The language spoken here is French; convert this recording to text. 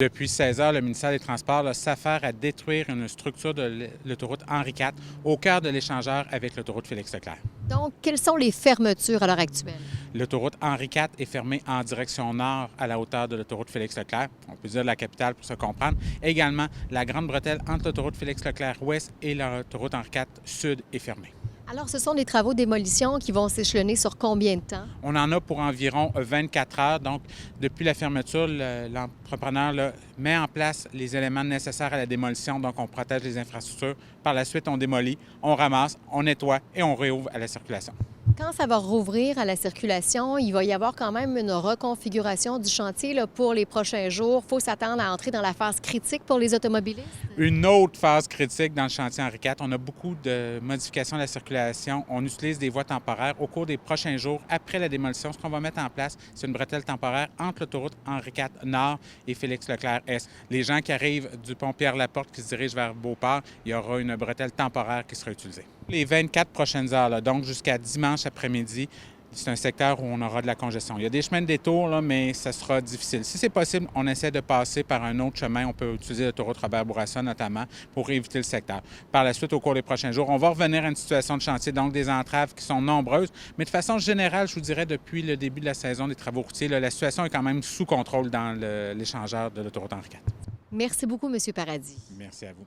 Depuis 16 heures, le ministère des Transports s'affaire à détruire une structure de l'autoroute Henri IV au cœur de l'échangeur avec l'autoroute Félix-Leclerc. Donc, quelles sont les fermetures à l'heure actuelle? L'autoroute Henri IV est fermée en direction nord à la hauteur de l'autoroute Félix-Leclerc. On peut dire la capitale pour se comprendre. Également, la grande bretelle entre l'autoroute Félix-Leclerc ouest et l'autoroute Henri IV sud est fermée. Alors, ce sont des travaux de démolition qui vont s'échelonner sur combien de temps? On en a pour environ 24 heures. Donc, depuis la fermeture, l'entrepreneur met en place les éléments nécessaires à la démolition. Donc, on protège les infrastructures. Par la suite, on démolit, on ramasse, on nettoie et on réouvre à la circulation. Quand ça va rouvrir à la circulation, il va y avoir quand même une reconfiguration du chantier là, pour les prochains jours. Il faut s'attendre à entrer dans la phase critique pour les automobilistes? Une autre phase critique dans le chantier Henri IV. On a beaucoup de modifications de la circulation. On utilise des voies temporaires. Au cours des prochains jours, après la démolition, ce qu'on va mettre en place, c'est une bretelle temporaire entre l'autoroute Henri IV Nord et Félix-Leclerc Est. Les gens qui arrivent du pont Pierre-Laporte qui se dirigent vers Beauport, il y aura une bretelle temporaire qui sera utilisée. Les 24 prochaines heures, donc jusqu'à dimanche après-midi, c'est un secteur où on aura de la congestion. Il y a des chemins de détour, mais ça sera difficile. Si c'est possible, on essaie de passer par un autre chemin. On peut utiliser l'autoroute Robert-Bourassa notamment pour éviter le secteur. Par la suite, au cours des prochains jours, on va revenir à une situation de chantier, donc des entraves qui sont nombreuses. Mais de façon générale, je vous dirais, depuis le début de la saison des travaux routiers, la situation est quand même sous contrôle dans l'échangeur de l'autoroute Henri IV. Merci beaucoup, M. Paradis. Merci à vous.